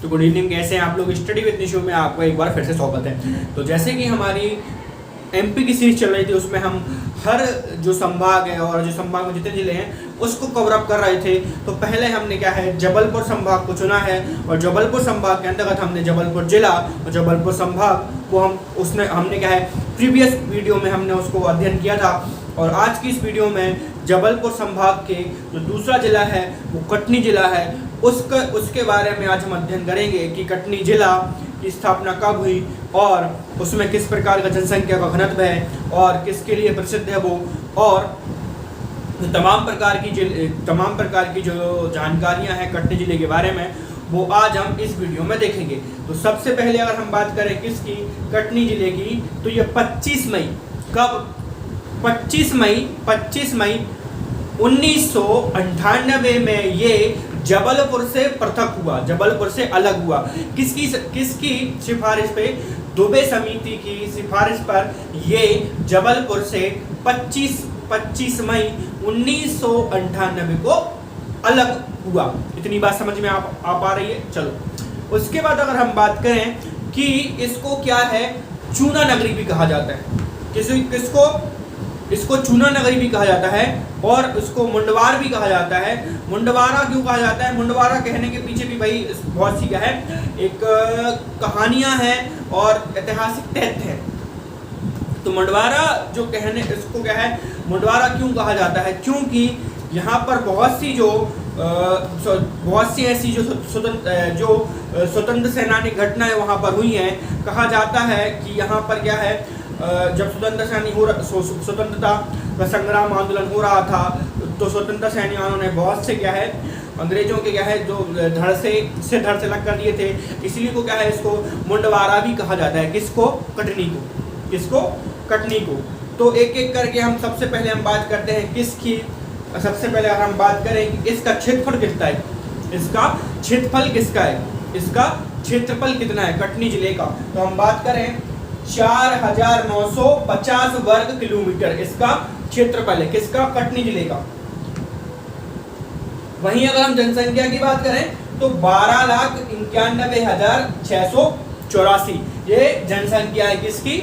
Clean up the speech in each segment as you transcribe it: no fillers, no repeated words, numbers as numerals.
तो good evening, कैसे हैं आप लोग। स्टडी विद निशु में आपका एक बार फिर से स्वागत है। तो जैसे कि हमारी एमपी की सीरीज चल रही थी, उसमें हम हर जो संभाग है और जो संभाग में जितने जिले हैं उसको कवर अप कर रहे थे। तो पहले हमने क्या है, जबलपुर संभाग को चुना है और जबलपुर संभाग के अंतर्गत हमने जबलपुर जिला और जबलपुर संभाग को हमने क्या है, प्रीवियस वीडियो में हमने उसको अध्ययन किया था। और आज की इस वीडियो में जबलपुर संभाग के जो दूसरा जिला है वो कटनी जिला है, उसके बारे में आज हम अध्ययन करेंगे कि कटनी जिला की स्थापना कब हुई और उसमें किस प्रकार का जनसंख्या का घनत्व है और किसके लिए प्रसिद्ध है वो, और तमाम प्रकार की जो जानकारियां हैं कटनी जिले के बारे में वो आज हम इस वीडियो में देखेंगे। तो सबसे पहले अगर हम बात करें किसकी, कटनी जिले की, तो ये 25 मई कब 25 मई 1998 में ये जबलपुर से पृथक हुआ, जबलपुर से अलग हुआ। किसकी सिफारिश पे, दुबे समिति की सिफारिश पर ये जबलपुर से 25 मई 1998 को अलग हुआ। इतनी बात समझ में आ पा रही है। चलो उसके बाद अगर हम बात करें कि इसको क्या है, चूना नगरी भी कहा जाता है। इसको चूना नगरी भी कहा जाता है और इसको मुंडवार भी कहा जाता है। मुंडवारा क्यों कहा जाता है? मुंडवारा कहने के पीछे भी भाई बहुत सी क्या है, एक कहानियां हैं और ऐतिहासिक तथ्य है। तो मुंडवारा जो कहने, इसको क्या है, मुंडवारा क्यों कहा जाता है? क्योंकि यहाँ पर बहुत सी ऐसी जो स्वतंत्र सेनानी घटनाएं वहाँ पर हुई हैं। कहा जाता है कि यहाँ पर क्या है, जब स्वतंत्रता का संग्राम आंदोलन हो रहा था तो स्वतंत्रता सेनानियों ने बहुत से क्या है, अंग्रेजों के क्या है, जो धड़ से लग कर दिए थे। इसलिए को क्या है, इसको मुंडवारा भी कहा जाता है। किसको? कटनी को। तो एक एक करके हम सबसे पहले हम बात करते हैं किसकी। सबसे पहले अगर हम बात करें कि इसका क्षेत्रफल कितना है, इसका क्षेत्रफल कितना है कटनी जिले का, तो हम बात करें 4950 वर्ग किलोमीटर इसका क्षेत्रफल है। किसका? कटनी जिले का। वहीं अगर हम जनसंख्या की बात करें तो 12,91,684 ये जनसंख्या है किसकी?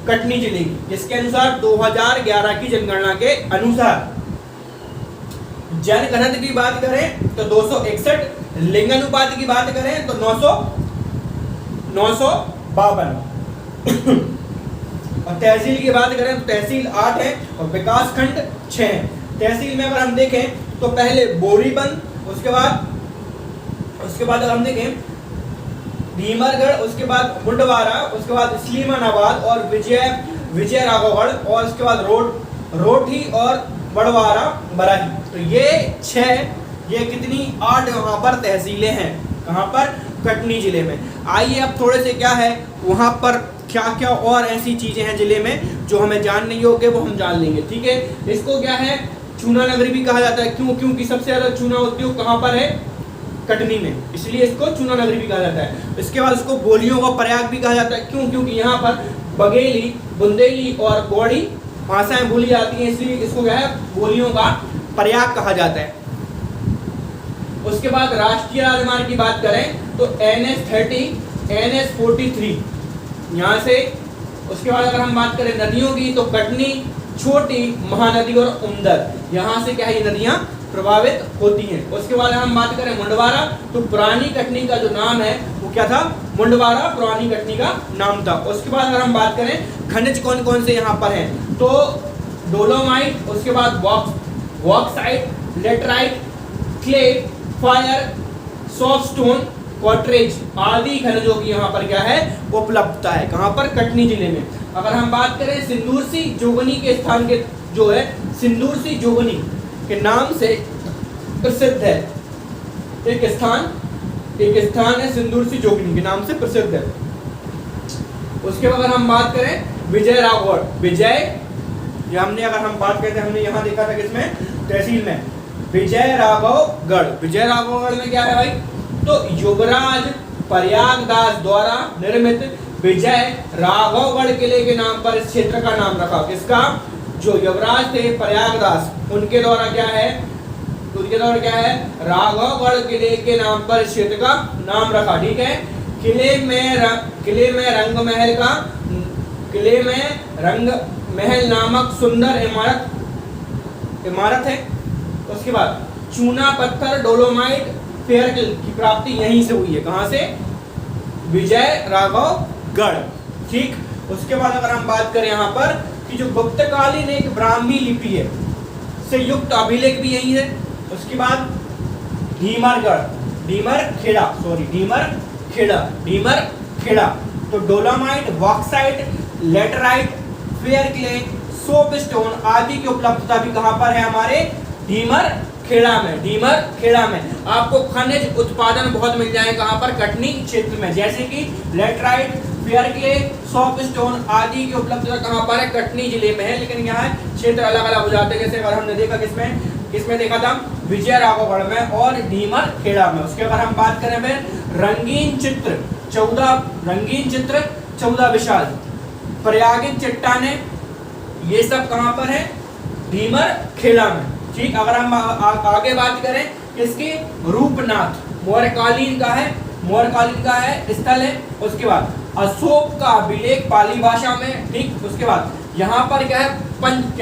कटनी जिले की। किसके अनुसार? 2011 की जनगणना के अनुसार। जनघनत्व की बात करें तो 261, लिंगानुपात की बात करें तो 952 और तहसील की बात करें तो तहसील 8 है और विकास खंड 6 है। तहसील में अगर हम देखें तो पहले बोरीबंद, उसके बाद अगर हम देखें भीमरगढ़, उसके बाद मुंडवारा, उसके बाद स्लीमानाबाद और विजय राघवगढ़ और उसके बाद रोठी और बड़वारा बराही। तो ये 8 वहाँ पर तहसीलें हैं। कहाँ पर? कटनी जिले में। आइए अब थोड़े से क्या है वहाँ पर क्या क्या और ऐसी चीजें हैं जिले में जो हमें जानने योग्य, वो हम जान लेंगे। ठीक है, इसको क्या है, चूना नगरी भी कहा जाता है। क्योंकि सबसे ज्यादा चूना उद्योग कहाँ पर है? कटनी में, इसलिए इसको चूना नगरी भी कहा जाता है। इसके बाद इसको बोलियों का प्रयाग भी कहा जाता है। क्योंकि यहाँ पर बघेली, बुंदेली और गौड़ी भाषाएं बोली जाती हैं, इसलिए इसको क्या है, बोलियों का प्रयाग कहा जाता है। उसके बाद राष्ट्रीय राजमार्ग की बात करें तो NH30, NH43 यहाँ से। उसके बाद अगर हम बात करें नदियों की तो कटनी, छोटी, महानदी और उमदर, यहाँ से क्या है, ये नदियाँ प्रभावित होती हैं। उसके बाद हम बात करें मुंडवारा, तो पुरानी कटनी का जो नाम है वो क्या था? मुंडवारा पुरानी कटनी का नाम था। उसके बाद अगर हम बात करें खनिज कौन कौन से यहाँ पर हैं, तो डोलोमाइट, उसके बाद बॉक्साइट, लेटराइट, क्ले, फायर, सॉफ्टस्टोन, क्वार्ट्रेज आदि खनिजों की यहाँ पर क्या है, उपलब्धता है। कहाँ पर? कटनी जिले में। अगर हम बात करें सिंदूरसी जोगनी के स्थान के, जो है सिंदूरसी जोगनी के नाम से प्रसिद्ध है। एक स्थान है सिंदूरसी जोगनी के नाम से प्रसिद्ध है। उसके बाद अगर हम बात करें विजय राघवगढ़, अगर हम बात करते हैं, हमने यहाँ देखा था किसमें, तहसील में, विजय राघवगढ़ में क्या है भाई, तो युवराज प्रयागदास द्वारा निर्मित विजय राघवगढ़ किले के नाम पर इस क्षेत्र का नाम रखा। किसका? जो युवराज थे प्रयागदास, उनके द्वारा क्या है, तो उसके तौर क्या है, राघवगढ़ किले के नाम पर इस क्षेत्र का नाम रखा। ठीक है, किले में रंग महल नामक सुंदर इमारत है। उसके बाद चूना पत्थर डोलोमाइट फेयर की प्राप्ति यहीं से हुई है। कहां से, विजय राघवगढ़। ठीक, उसके बाद अगर हम बात करें यहाँ पर कि जो गुप्तकालीन एक ब्राह्मी लिपि है से युक्त अभिलेख भी यही है। उसके बाद ढीमर खेड़ा तो dolomite, bauxite, laterite, fair clay, soap stone आदि की उपलब्धता भी कहां पर है, हमारे ढीमर खेड़ा में। आपको खनिज उत्पादन बहुत मिल जाए कहां पर, कटनी क्षेत्र में, जैसे कि laterite, fair clay, soap stone आदि की उपलब्धता कहां पर है, कटनी जिले में है। लेकिन यहाँ क्षेत्र अलग अलग हो जाते हैं, जैसे अगर हमने देखा किसमें देखा था, विजय राघवगढ़ में और ढीमर खेड़ा में। उसके बाद हम बात करें फिर रंगीन चित्र 14 विशाल प्रयागित चट्टाने, ये सब कहां पर है, ढीमर खेड़ा में। ठीक, अगर हम आगे बात करें किसकी, रूपनाथ मौर्यकालीन का है स्थल है। उसके बाद अशोक का अभिलेख पाली भाषा में। ठीक, उसके बाद यहाँ पर क्या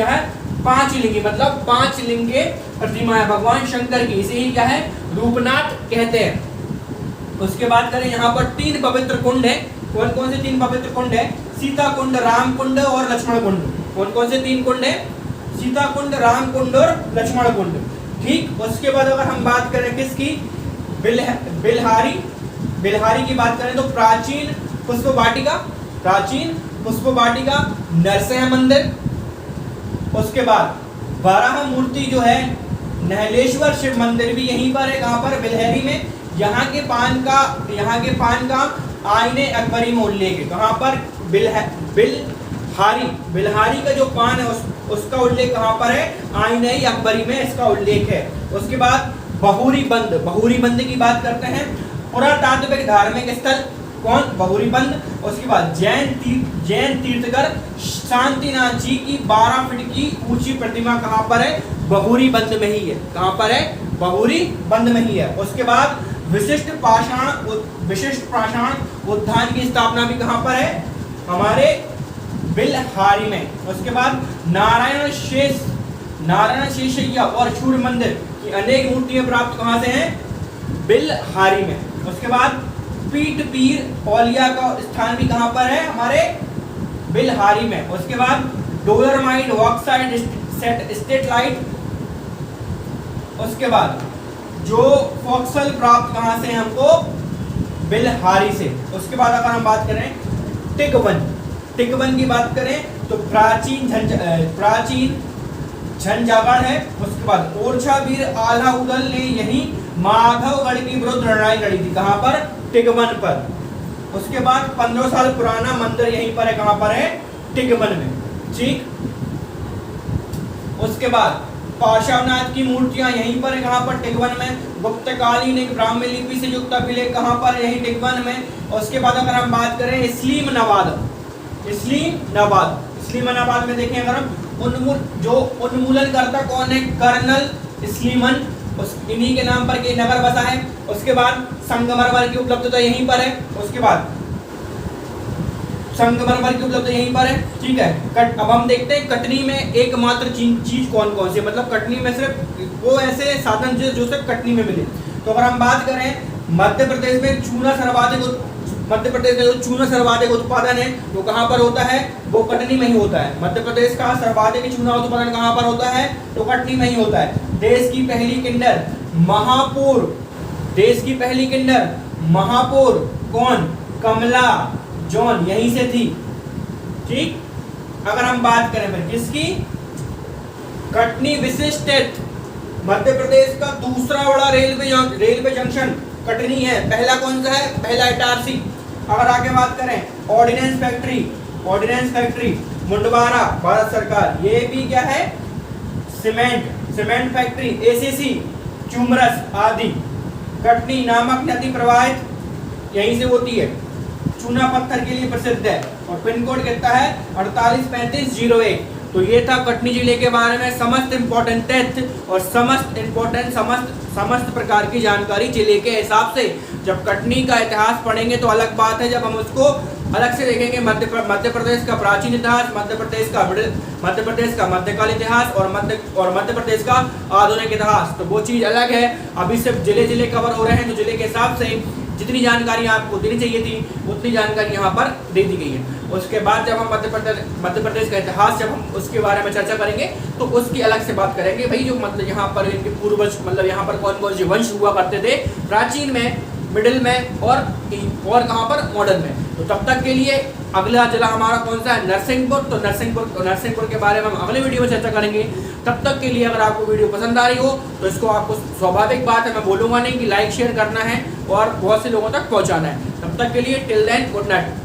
है, पांचलिंगी मतलब 5 लिंगे प्रतिमा है भगवान शंकर की, इसे ही क्या है, रूपनाथ कहते हैं। उसके बाद करें यहाँ पर 3 पवित्र कुंड है। कौन से 3 पवित्र कुंड है, सीता कुंड, राम कुंड और लक्ष्मण कुंड। कौन से 3 कुंड है, सीता कुंड, राम कुंड और लक्ष्मण कुंड। ठीक, उसके बाद अगर हम बात करें किसकी, बिल्हारी की बात करें तो प्राचीन पुष्प वाटिका, नरसिंह मंदिर। उसके बाद बारह मूर्ति जो है नहलेश्वर शिव मंदिर भी यहीं पर है, कहां पर, बिल्हरी में। यहाँ के पान का आईने अकबरी में उल्लेख है। कहां पर, बिल्हारी का जो पान है उसका उल्लेख कहां पर है, आईने अकबरी में इसका उल्लेख है। उसके बाद बहुरी बंद की बात करते हैं, पुरातात्विक धार्मिक स्थल कौन, बहुरी बंद। उसके बाद जैन तीर्थकर शांतिनाथ जी की 12 फीट की ऊंची प्रतिमा कहां पर है, बहुरी बंद में ही है। कहां पर है, बहुरी बंद में ही है। उसके बाद विशिष्ट पाषाण उद्यान की स्थापना भी कहां पर है, हमारे बिल्हारी में। उसके बाद नारायण शेषैया और सूर्य मंदिर की अनेक मूर्तियां प्राप्त कहां से हैं, बिल्हारी में। उसके बाद पीठ पीर औलिया का स्थान भी कहां पर है, हमारे बिल्हारी में। उसके बाद डोलरमाइट, बॉक्साइट, स्टेटलाइट। उसके बाद जो फॉक्सल प्राप्त कहां से हमको, बिल्हारी से। उसके बाद अगर हम बात करें टिकवन की बात करें तो प्राचीन झंझागढ़ है। उसके बाद ओरछा वीर आल्हा उदल ने यही माधवगढ़ की विरुद्ध लड़ाई लड़ी थी, कहां पर, टिकवन पर। उसके बाद 1500 साल पुराना मंदिर यहीं पर है, कहां पर है, टिकवन में। ठीक, उसके बाद पार्श्वनाथ की मूर्तियां यहीं पर है, कहां पर, टिकवन में। गुप्तकालीन एक ब्राह्मी लिपि से युक्त अभिलेख कहां पर, यहीं टिकवन में। उसके बाद अगर हम बात करें इस्लामाबाद में देखें अगर हम, जो उन्मूलन करता कौन है, कर्नल स्लीमन, इन्हीं के नाम पर के नगर बसा है। उसके बाद संगमरमर की उपलब्धता यहीं पर है। उसके बाद संगमरमर की उपलब्धता यहीं पर है। ठीक है, अब हम देखते हैं कटनी में एकमात्र चीज कौन कौन सी, मतलब कटनी में सिर्फ वो ऐसे साधन जो सिर्फ कटनी में मिले। तो अगर हम बात करें मध्य प्रदेश में जो चूना सर्वाधिक उत्पादन है वो कहाँ पर होता है, वो कटनी में ही होता है। मध्य प्रदेश का सर्वाधिक चूना उत्पादन कहाँ पर होता है, तो कटनी में ही होता है। देश की पहली किंडर महापौर कौन, कमला जॉन यहीं से थी। ठीक, अगर हम बात करें फिर किसकी, कटनी विशिष्ट मध्य प्रदेश का दूसरा बड़ा रेलवे जंक्शन कटनी है। पहला कौन सा है, पहला इटारसी। अगर आगे बात करें ऑर्डिनेंस फैक्ट्री मुंडवारा भारत सरकार, ये भी क्या है, सीमेंट फैक्ट्री एसीसी चुमरस आदि। कटनी नामक नदी प्रवाहित यहीं से होती है, चूना पत्थर के लिए प्रसिद्ध है। और पिन कोड कितना है 483501। तो ये था कटनी जिले के बारे में समस्त इम्पोर्टेंट तथ्य और समस्त प्रकार की जानकारी जिले के हिसाब से। जब कटनी का इतिहास पढ़ेंगे तो अलग बात है, जब हम उसको अलग से देखेंगे मध्य प्रदेश का प्राचीन इतिहास, मध्य प्रदेश का मध्यकाल इतिहास और मध्य प्रदेश का आधुनिक इतिहास, तो वो चीज़ अलग है। अभी सिर्फ जिले कवर हो रहे हैं, तो जिले के हिसाब से जितनी जानकारी आपको देनी चाहिए थी उतनी जानकारी यहाँ पर दे दी गई है। उसके बाद जब हम मध्य प्रदेश का इतिहास जब हम उसके बारे में चर्चा करेंगे तो उसकी अलग से बात करेंगे भाई, जो मतलब यहाँ पर इनके पूर्वज मतलब यहाँ पर कौन कौन से वंश हुआ करते थे प्राचीन में, मिडिल में और कहाँ पर मॉडर्न में। तो तब तक के लिए अगला जिला हमारा कौन सा है, नरसिंहपुर। तो नरसिंहपुर के बारे में हम अगले वीडियो में चर्चा करेंगे। तब तक के लिए अगर आपको वीडियो पसंद आ रही हो तो इसको आपको स्वाभाविक बात है, मैं बोलूँगा नहीं कि लाइक शेयर करना है और बहुत से लोगों तक पहुँचाना है। तब तक के लिए टिल देन गुड नाइट।